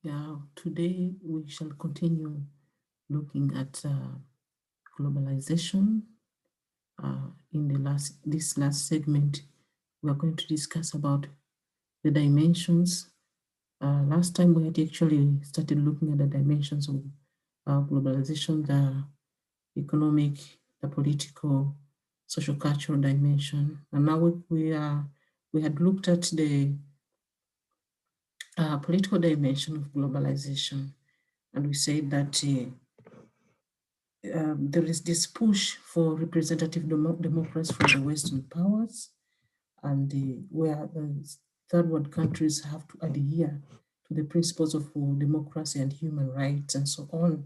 Yeah, today we shall continue looking at globalization. In this last segment, we are going to discuss about the dimensions. Last time we had actually started looking at the dimensions of globalization, the economic, the political, social cultural dimension, and now we had looked at the political dimension of globalization, and we said that. There is this push for representative democracy from the Western powers, and where the third world countries have to adhere to the principles of democracy and human rights and so on.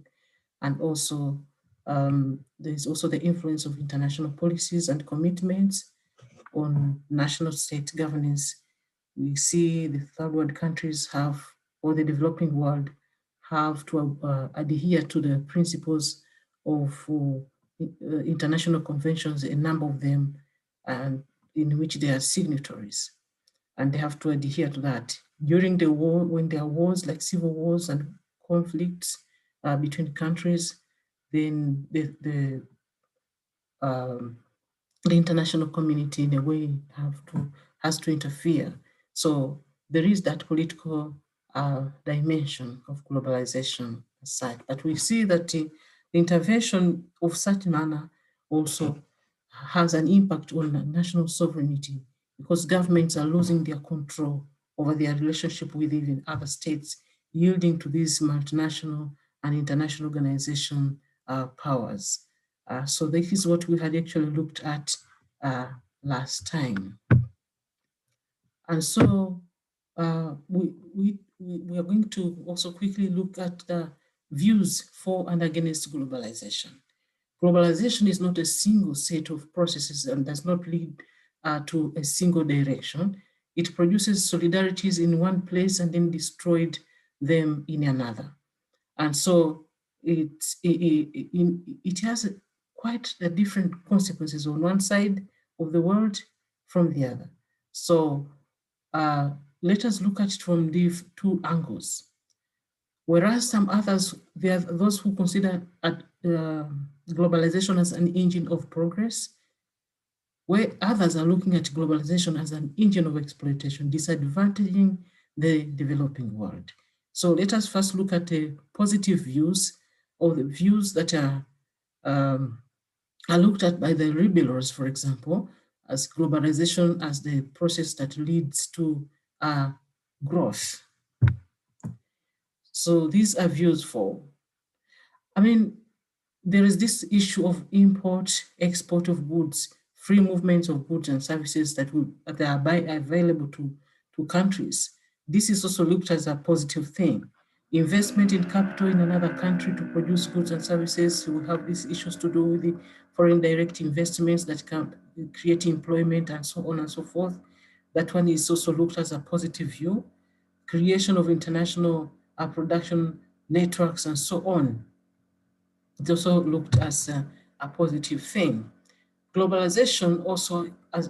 And also, there is also the influence of international policies and commitments on national state governance. We see the third world countries have, or the developing world, have to adhere to the principles of international conventions, a number of them, and in which they are signatories, and they have to adhere to that. During the war, when there are wars like civil wars and conflicts between countries, then um, the international community in a way has to interfere. So there is that political dimension of globalization aside, but we see that the intervention of such manner also has an impact on national sovereignty, because governments are losing their control over their relationship with even other states, yielding to these multinational and international organization powers. So this is what we had actually looked at uh, last time. And so we are going to also quickly look at the views for and against globalization. Globalization is not a single set of processes and does not lead to a single direction. It produces solidarities in one place and then destroyed them in another. And so it has quite a different consequences on one side of the world from the other. So uh, let us look at it from these two angles. Whereas some others, there are those who consider globalization as an engine of progress, where others are looking at globalization as an engine of exploitation, disadvantaging the developing world. So let us first look at the positive views, or the views that um, are looked at by the liberals, for example, as globalization as the process that leads to growth. So these are views for, I mean, there is this issue of import, export of goods, free movement of goods and services that are available to countries. This is also looked as a positive thing. Investment in capital in another country to produce goods and services. We have these issues to do with the foreign direct investments that can create employment and so on and so forth. That one is also looked as a positive view. Creation of international production networks and so on, it also looked as a positive thing. Globalization also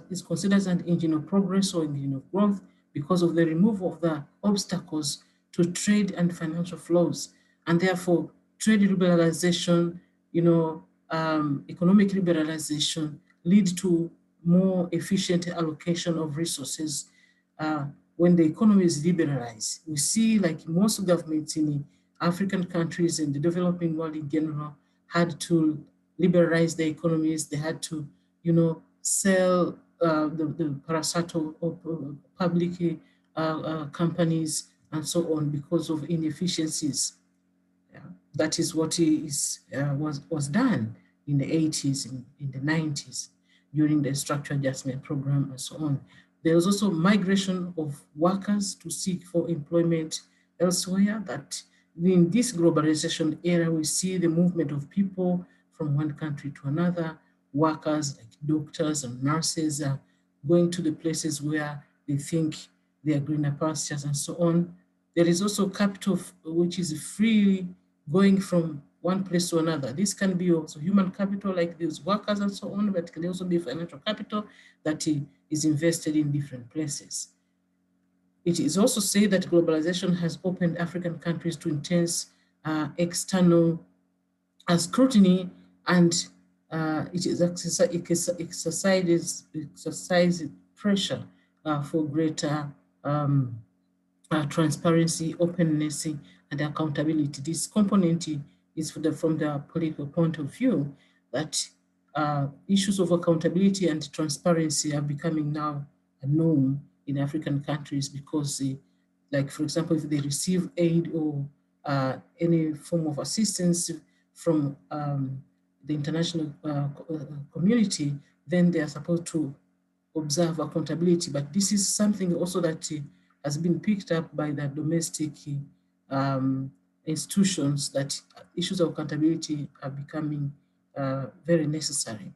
is considered as an engine of progress or engine of growth because of the removal of the obstacles to trade and financial flows. And therefore, trade liberalization, economic liberalization lead to more efficient allocation of resources uh, when the economy is liberalized. We see like most governments in African countries and the developing world in general had to liberalize their economies. They had to, sell the parastatal of public companies and so on because of inefficiencies. Yeah. That is what was done in the 80s, in the 90s, during the structural adjustment program and so on. There was also migration of workers to seek for employment elsewhere. That in this globalization era, we see the movement of people from one country to another. Workers like doctors and nurses are going to the places where they think there are greener pastures and so on. There is also capital which is freely going from one place to another. This can be also human capital like these workers and so on, but it can also be financial capital that is invested in different places. It is also said that globalization has opened African countries to intense external scrutiny, and it is exercises pressure for greater um, transparency, openness, and accountability. This component is from the political point of view that issues of accountability and transparency are becoming now a norm in African countries because, like for example, if they receive aid or any form of assistance from the international community, then they are supposed to observe accountability. But this is something also that has been picked up by the domestic institutions, that issues of accountability are becoming very necessary.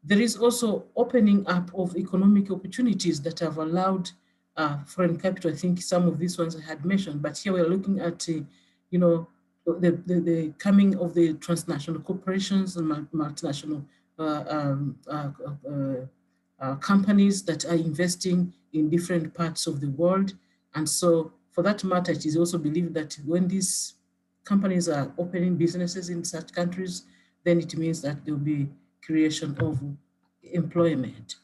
There is also opening up of economic opportunities that have allowed foreign capital. I think some of these ones I had mentioned, but here we're looking at, you know, the coming of the transnational corporations and multinational uh, um, uh, uh, companies that are investing in different parts of the world. And so for that matter, it is also believed that when these companies are opening businesses in such countries, then it means that there will be creation of employment.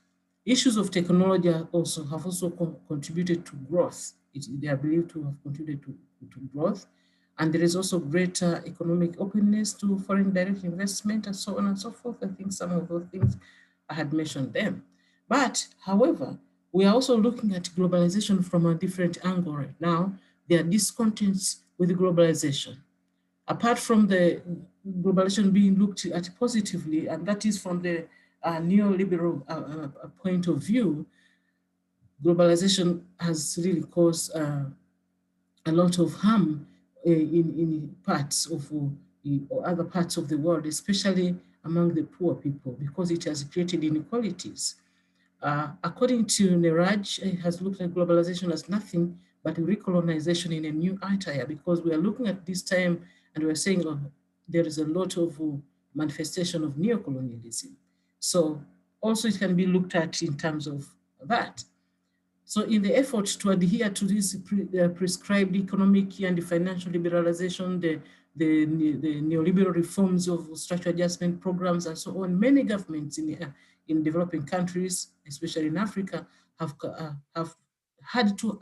Issues of technology also have also contributed to growth. They are believed to have contributed to growth. And there is also greater economic openness to foreign direct investment and so on and so forth. I think some of those things I had mentioned them. But however, we are also looking at globalization from a different angle right now. There are discontents with globalization. Apart from the globalization being looked at positively, and that is from the neoliberal point of view, globalization has really caused a lot of harm in parts of or other parts of the world, especially among the poor people, because it has created inequalities. According to Neraj, he has looked at globalization as nothing but recolonization in a new attire, because we are looking at this time and we're saying, oh, there is a lot of manifestation of neocolonialism. So also it can be looked at in terms of that. So in the effort to adhere to this prescribed economic and financial liberalization, the neoliberal reforms of structural adjustment programs and so on, many governments in developing countries, especially in Africa, have had to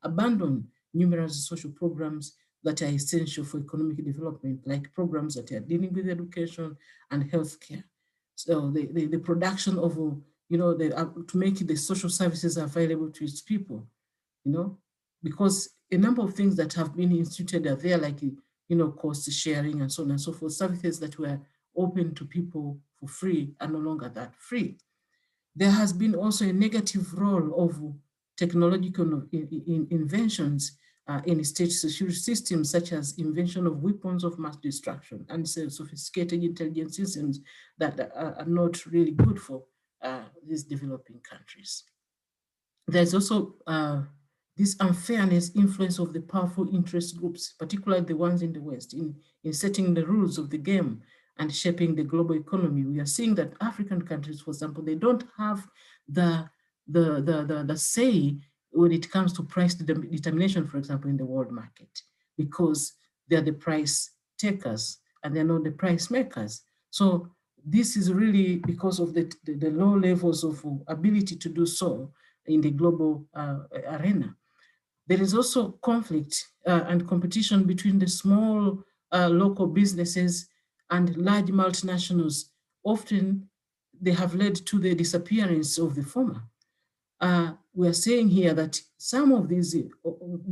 abandon numerous social programs that are essential for economic development, like programs that are dealing with education and healthcare. So the production of to make the social services available to its people, you know, because a number of things that have been instituted are there, like, cost sharing and so on and so forth. Services that were open to people for free are no longer that free. There has been also a negative role of technological inventions in state security systems, such as invention of weapons of mass destruction and sophisticated intelligence systems that are not really good for these developing countries. There's also this unfairness influence of the powerful interest groups, particularly the ones in the West, in setting the rules of the game and shaping the global economy. We are seeing that African countries, for example, they don't have the the say when it comes to price determination, for example, in the world market, because they're the price takers and they're not the price makers. So this is really because of the low levels of ability to do so in the global arena. There is also conflict and competition between the small local businesses and large multinationals. Often they have led to the disappearance of the former. We are saying here that some of these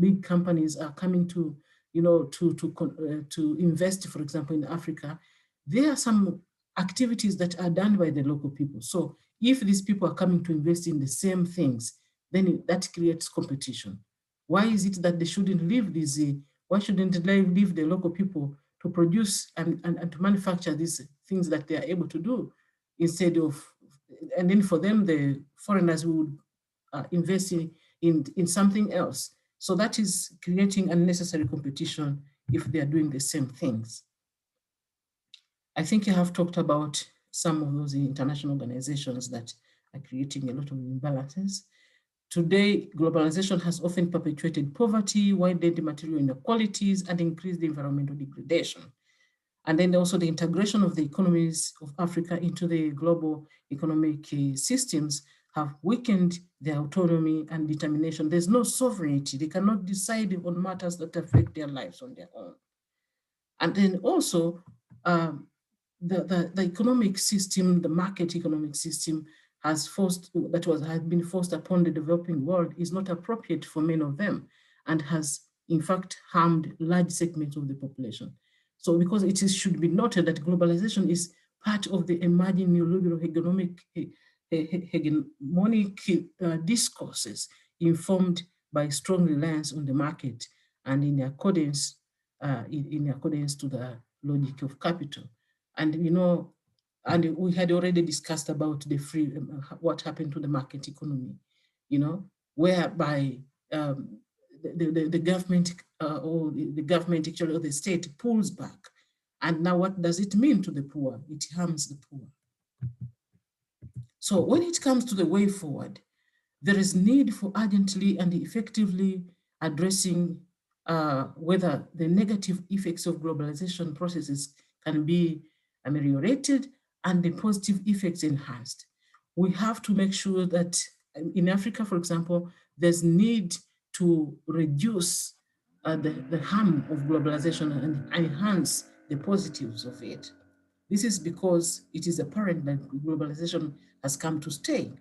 big companies are coming to, to invest, for example, in Africa. There are some activities that are done by the local people. So if these people are coming to invest in the same things, then that creates competition. Why is it that they shouldn't leave these? Why shouldn't they leave the local people to produce and to manufacture these things that they are able to do, instead of, and then for them, the foreigners would investing in something else. So that is creating unnecessary competition if they are doing the same things. I think you have talked about some of those international organizations that are creating a lot of imbalances. Today, globalization has often perpetuated poverty, widened material inequalities, and increased environmental degradation. And then also the integration of the economies of Africa into the global economic systems have weakened their autonomy and determination. There's no sovereignty. They cannot decide on matters that affect their lives on their own. And then also um, the economic system, the market economic system has been forced upon the developing world is not appropriate for many of them and has in fact harmed large segments of the population. So because should be noted that globalization is part of the emerging neoliberal hegemonic discourses informed by strong reliance on the market and in accordance to the logic of capital. And and we had already discussed about the free what happened to the market economy, whereby the government or the government actually or the state pulls back. And now what does it mean to the poor? It harms the poor. So when it comes to the way forward, there is need for urgently and effectively addressing whether the negative effects of globalization processes can be ameliorated and the positive effects enhanced. We have to make sure that in Africa, for example, there's need to reduce the harm of globalization and enhance the positives of it. This is because it is apparent that globalization has come to stay.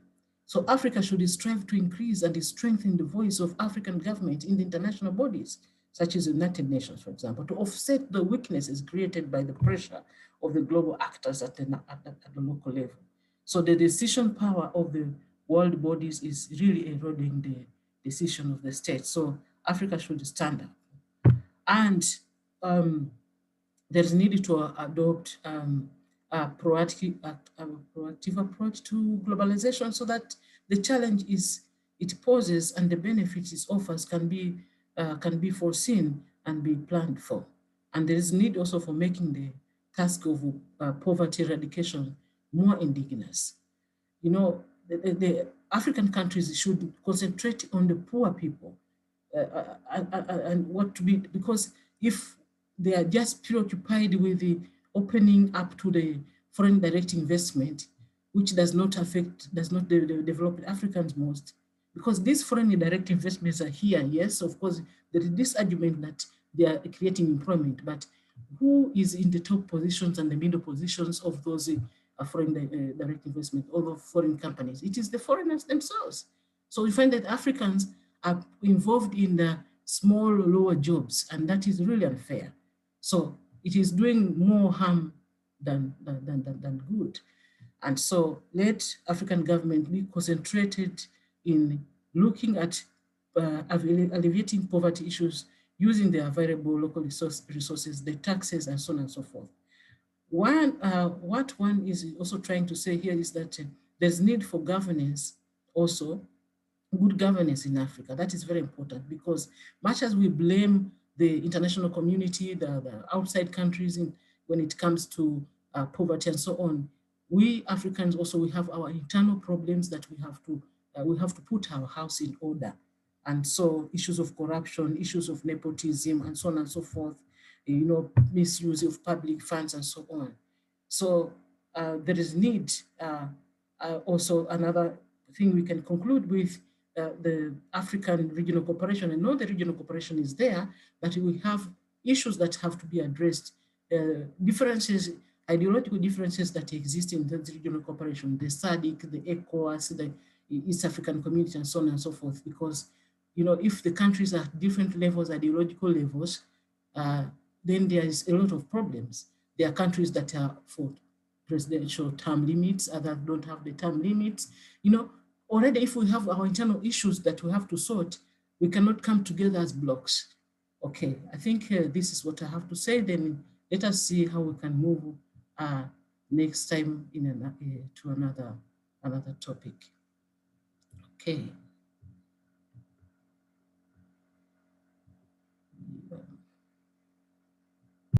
So Africa should strive to increase and strengthen the voice of African government in the international bodies, such as the United Nations, for example, to offset the weaknesses created by the pressure of the global actors at the local level. So the decision power of the world bodies is really eroding the decision of the state. So Africa should stand up. And um, there's needed to adopt a proactive approach to globalization so that the challenge is it poses and the benefits it offers can be foreseen and be planned for. And there is need also for making the task of poverty eradication more indigenous. The African countries should concentrate on the poor people and what to be, because if they are just preoccupied with the opening up to the foreign direct investment, which does not develop Africans most, because these foreign direct investments are here. Yes, of course, there is this argument that they are creating employment, but who is in the top positions and the middle positions of those foreign direct investment, all of foreign companies? It is the foreigners themselves. So we find that Africans are involved in the small, lower jobs, and that is really unfair. So it is doing more harm than good. And so let African government be concentrated in looking at alleviating poverty issues using the available local resources, the taxes, and so on and so forth. What one is also trying to say here is that there's need for governance also, good governance in Africa. That is very important because much as we blame the international community, the outside countries when it comes to poverty and so on, we Africans also we have our internal problems that we have to put our house in order. And so issues of corruption, issues of nepotism, and so on and so forth, misuse of public funds and so on. So there is need. Also, another thing we can conclude with the African regional cooperation. I know the regional cooperation is there, but we have issues that have to be addressed. Differences, ideological differences that exist in the regional cooperation, the SADC, the ECOWAS, the East African Community, and so on and so forth. Because, if the countries are at different levels, ideological levels, uh, then there is a lot of problems. There are countries that are for presidential term limits, others don't have the term limits. Already if we have our internal issues that we have to sort, we cannot come together as blocks. Okay, I think this is what I have to say. Then let us see how we can move uh, next time to another topic. Okay.